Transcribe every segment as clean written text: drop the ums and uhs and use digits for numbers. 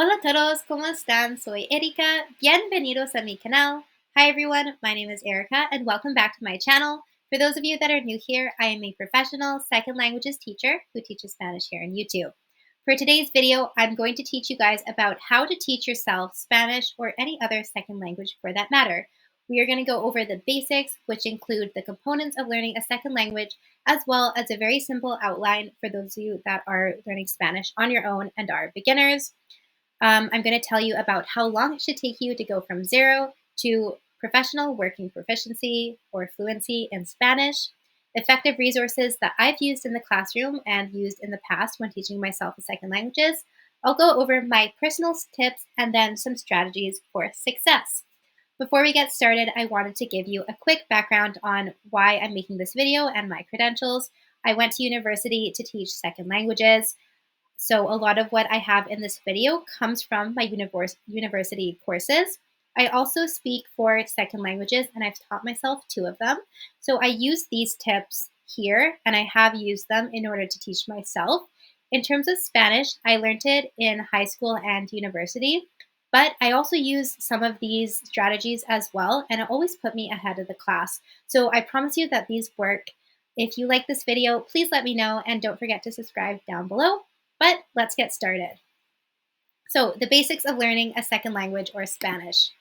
Hola a todos, ¿cómo están? Soy Erika. Bienvenidos a mi canal. Hi everyone, my name is Erica and welcome back to my channel. For those of you that are new here, I am a professional second languages teacher who teaches Spanish here on YouTube. For today's video, I'm going to teach you guys about how to teach yourself Spanish or any other second language for that matter. We are going to go over the basics, which include the components of learning a second language, as well as a very simple outline for those of you that are learning Spanish on your own and are beginners. I'm going to tell you about how long it should take you to go from zero to professional working proficiency or fluency in Spanish, effective resources that I've used in the classroom and used in the past when teaching myself the second languages. I'll go over my personal tips and then some strategies for success. Before we get started, I wanted to give you a quick background on why I'm making this video and my credentials. I went to university to teach second languages. So a lot of what I have in this video comes from my university courses. I also speak 4 second languages and I've taught myself 2 of them. So I use these tips here and I have used them in order to teach myself. In terms of Spanish, I learned it in high school and university, but I also use some of these strategies as well, and it always put me ahead of the class. So I promise you that these work. If you like this video, please let me know and don't forget to subscribe down below. But let's get started. So, the basics of learning a second language or Spanish.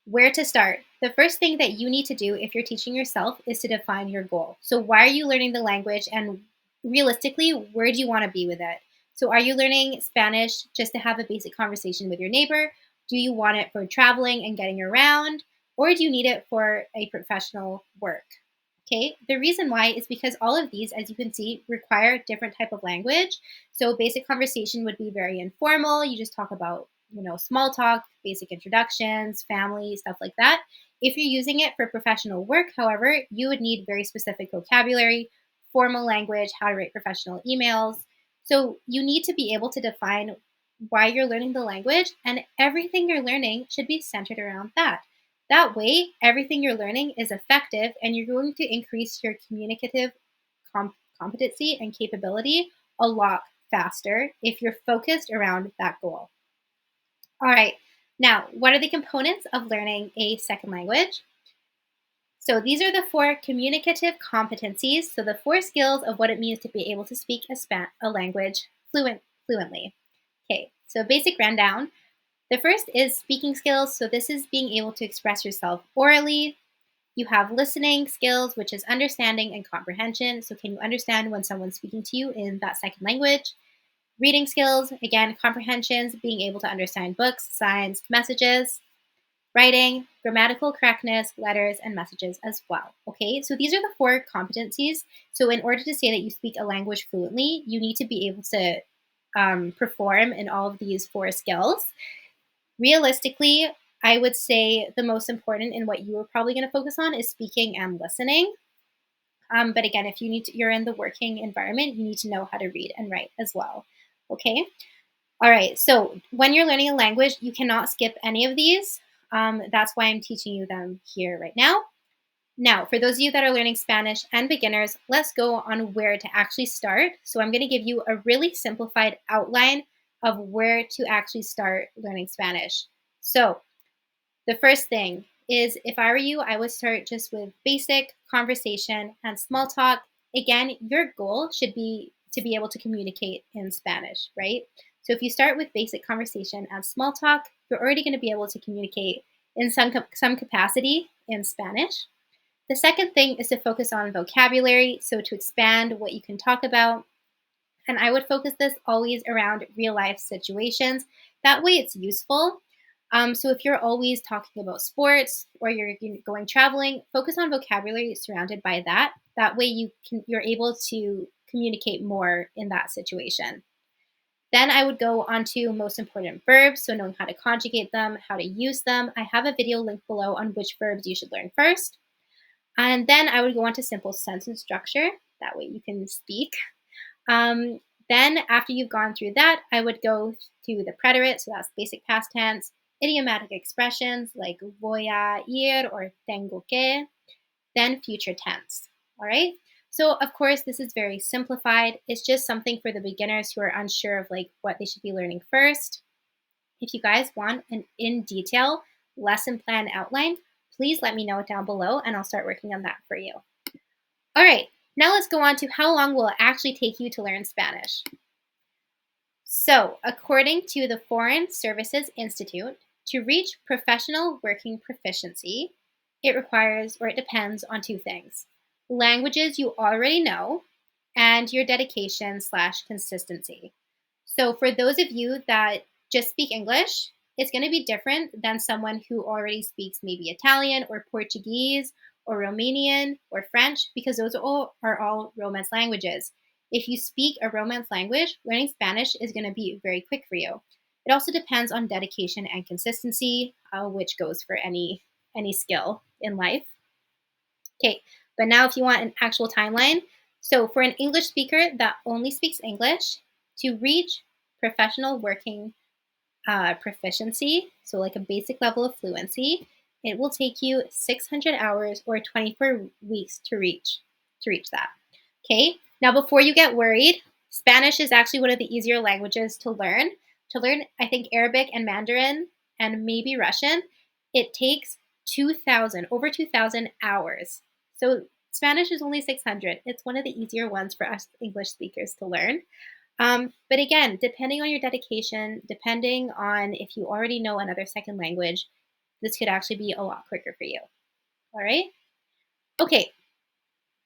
Where to start? The first thing that you need to do if you're teaching yourself is to define your goal. So, why are you learning the language, and realistically, where do you want to be with it? So, are you learning Spanish just to have a basic conversation with your neighbor? Do you want it for traveling and getting around? Or do you need it for a professional work? Okay, the reason why is because all of these, as you can see, require different type of language. So basic conversation would be very informal. You just talk about, small talk, basic introductions, family, stuff like that. If you're using it for professional work, however, you would need very specific vocabulary, formal language, how to write professional emails. So you need to be able to define why you're learning the language, and everything you're learning should be centered around that. That way, everything you're learning is effective and you're going to increase your communicative competency and capability a lot faster if you're focused around that goal. All right, now, what are the components of learning a second language? So these are the 4 communicative competencies, so the 4 skills of what it means to be able to speak a language fluently. Okay, so basic rundown. The first is speaking skills. So this is being able to express yourself orally. You have listening skills, which is understanding and comprehension. So can you understand when someone's speaking to you in that second language? Reading skills, again, comprehensions, being able to understand books, signs, messages. Writing, grammatical correctness, letters, and messages as well. Okay, so these are the 4 competencies. So in order to say that you speak a language fluently, you need to be able to perform in all of these 4 skills. Realistically, I would say the most important in what you are probably going to focus on is speaking and listening. But again, if you're in the working environment, you need to know how to read and write as well. Okay. All right. So when you're learning a language, you cannot skip any of these. That's why I'm teaching you them here right now. Now, for those of you that are learning Spanish and beginners, let's go on where to actually start. So I'm going to give you a really simplified outline of where to actually start learning Spanish. So the first thing is, if I were you, I would start just with basic conversation and small talk. Again, your goal should be to be able to communicate in Spanish, right? So if you start with basic conversation and small talk, you're already going to be able to communicate in some capacity in Spanish. The second thing is to focus on vocabulary, so to expand what you can talk about. And I would focus this always around real life situations. That way it's useful. So if you're always talking about sports or you're going traveling, focus on vocabulary surrounded by that. That way you're able to communicate more in that situation. Then I would go on to most important verbs, so knowing how to conjugate them, how to use them. I have a video linked below on which verbs you should learn first. And then I would go on to simple sentence structure. That way you can speak. Then after you've gone through that, I would go to the preterite, so that's basic past tense, idiomatic expressions like voy a ir or tengo que, then future tense. All right. So of course, this is very simplified. It's just something for the beginners who are unsure of like what they should be learning first. If you guys want an in detail lesson plan outline, please let me know down below and I'll start working on that for you. All right, now let's go on to how long will it actually take you to learn Spanish. So, according to the Foreign Services Institute, to reach professional working proficiency, it requires or it depends on two things: languages you already know and your dedication slash consistency. So, for those of you that just speak English, it's going to be different than someone who already speaks maybe Italian or Portuguese or Romanian or French, because those are all Romance languages. If you speak a Romance language, learning Spanish is going to be very quick for you. It also depends on dedication and consistency, which goes for any skill in life. Okay, but now if you want an actual timeline, so for an English speaker that only speaks English, to reach professional working proficiency, so like a basic level of fluency, it will take you 600 hours or 24 weeks to reach that. Okay, now before you get worried, Spanish is actually one of the easier languages to learn. To learn, I think Arabic and Mandarin and maybe Russian, it takes over 2,000 hours. So Spanish is only 600. It's one of the easier ones for us English speakers to learn. But again, depending on your dedication, depending on if you already know another second language, this could actually be a lot quicker for you. All right? Okay.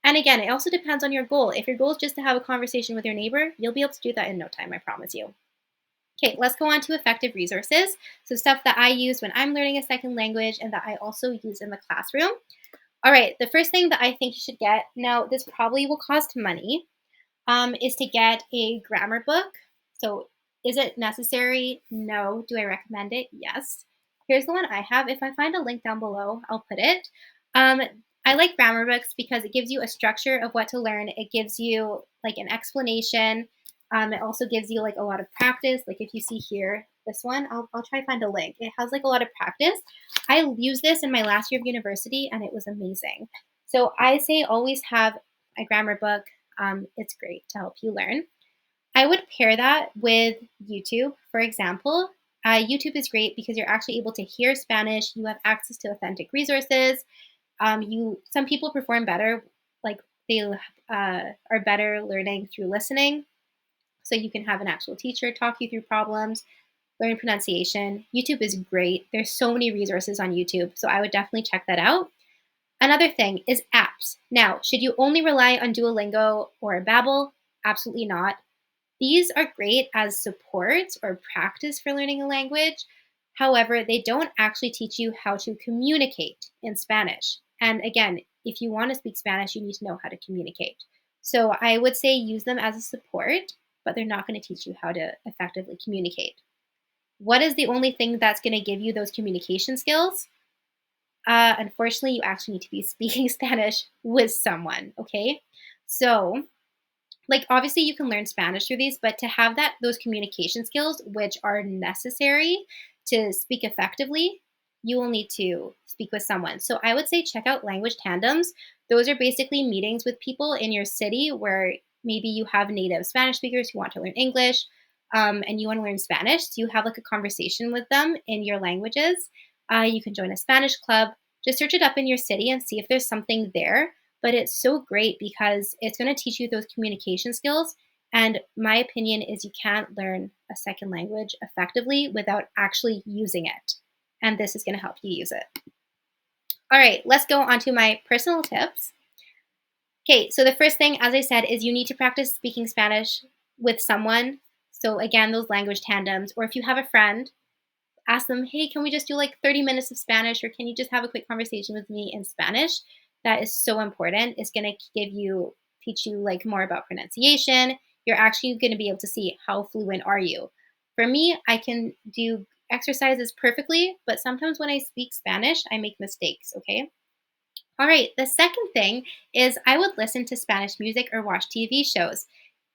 And again, it also depends on your goal. If your goal is just to have a conversation with your neighbor, you'll be able to do that in no time, I promise you. Okay, let's go on to effective resources. So stuff that I use when I'm learning a second language and that I also use in the classroom. All right, the first thing that I think you should get, now this probably will cost money, is to get a grammar book. So is it necessary? No. Do I recommend it? Yes. Here's the one I have. If I find a link down below, I'll put it. I like grammar books because it gives you a structure of what to learn. It gives you like an explanation. It also gives you like a lot of practice. Like if you see here, this one, I'll try to find a link. It has like a lot of practice. I used this in my last year of university and it was amazing. So I say always have a grammar book. It's great to help you learn. I would pair that with YouTube, for example. YouTube is great because you're actually able to hear Spanish. You have access to authentic resources. Some people perform better, like they are better learning through listening. So you can have an actual teacher talk you through problems, learn pronunciation. YouTube is great. There's so many resources on YouTube, so I would definitely check that out. Another thing is apps. Now, should you only rely on Duolingo or Babbel? Absolutely not. These are great as support or practice for learning a language. However, they don't actually teach you how to communicate in Spanish. And again, if you want to speak Spanish, you need to know how to communicate. So I would say use them as a support, but they're not going to teach you how to effectively communicate. What is the only thing that's going to give you those communication skills? Unfortunately, you actually need to be speaking Spanish with someone, okay? So, like obviously you can learn Spanish through these, but to have those communication skills which are necessary to speak effectively, you will need to speak with someone. So I would say check out language tandems. Those are basically meetings with people in your city where maybe you have native Spanish speakers who want to learn English, and you want to learn Spanish. So you have like a conversation with them in your languages. You can join a Spanish club. Just search it up in your city and see if there's something there. But it's so great because it's going to teach you those communication skills. And my opinion is you can't learn a second language effectively without actually using it. And this is going to help you use it. All right, let's go on to my personal tips. Okay, so the first thing, as I said, is you need to practice speaking Spanish with someone. So again, those language tandems, or if you have a friend, ask them, hey, can we just do like 30 minutes of Spanish, or can you just have a quick conversation with me in Spanish? That is so important. It's going to teach you like more about pronunciation. You're actually going to be able to see how fluent are you. For me, I can do exercises perfectly, but sometimes when I speak Spanish, I make mistakes, okay? All right, the second thing is I would listen to Spanish music or watch TV shows.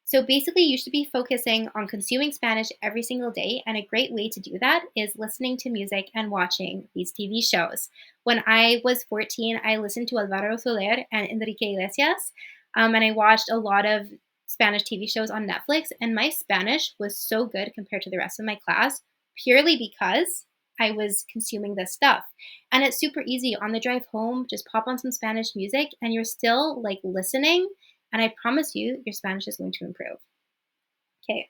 So basically, you should be focusing on consuming Spanish every single day. And a great way to do that is listening to music and watching these TV shows. When I was 14, I listened to Alvaro Soler and Enrique Iglesias, and I watched a lot of Spanish TV shows on Netflix. And my Spanish was so good compared to the rest of my class. purely because I was consuming this stuff. And it's super easy on the drive home, just pop on some Spanish music and you're still like listening. And I promise you, your Spanish is going to improve. Okay.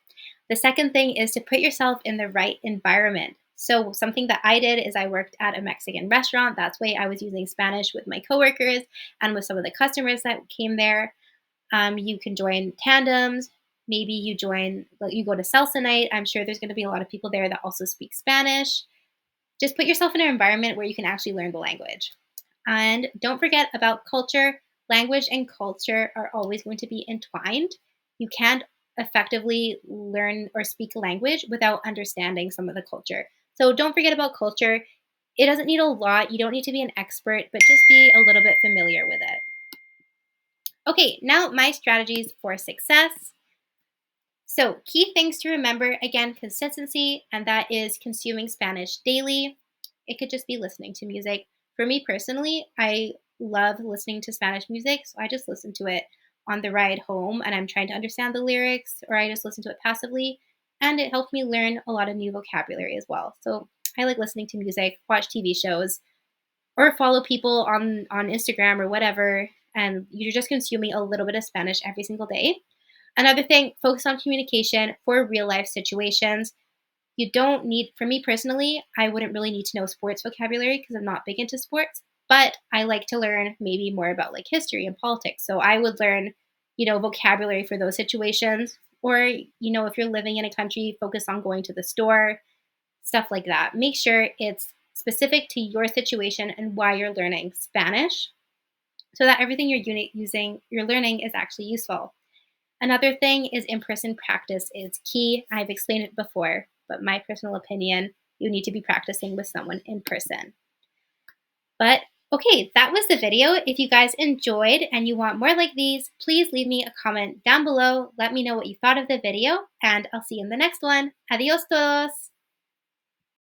The second thing is to put yourself in the right environment. So, something that I did is I worked at a Mexican restaurant. That's why I was using Spanish with my coworkers and with some of the customers that came there. You can join tandems. Maybe you go to salsa night. I'm sure there's going to be a lot of people there that also speak Spanish. Just put yourself in an environment where you can actually learn the language. And don't forget about culture. Language and culture are always going to be entwined. You can't effectively learn or speak a language without understanding some of the culture. So don't forget about culture. It doesn't need a lot. You don't need to be an expert, but just be a little bit familiar with it. Okay, now my strategies for success. So, key things to remember again, consistency, and that is consuming Spanish daily. It could just be listening to music. For me personally, I love listening to Spanish music, so I just listen to it on the ride home and I'm trying to understand the lyrics, or I just listen to it passively. And it helped me learn a lot of new vocabulary as well. So, I like listening to music, watch TV shows, or follow people on Instagram or whatever, and you're just consuming a little bit of Spanish every single day. Another thing, focus on communication for real life situations. You don't need, for me personally, I wouldn't really need to know sports vocabulary because I'm not big into sports, but I like to learn maybe more about like history and politics. So I would learn, vocabulary for those situations. Or, if you're living in a country, focus on going to the store, stuff like that. Make sure it's specific to your situation and why you're learning Spanish so that everything you're learning is actually useful. Another thing is in-person practice is key. I've explained it before, but my personal opinion, you need to be practicing with someone in person. But okay, that was the video. If you guys enjoyed and you want more like these, please leave me a comment down below. Let me know what you thought of the video, and I'll see you in the next one. Adios todos!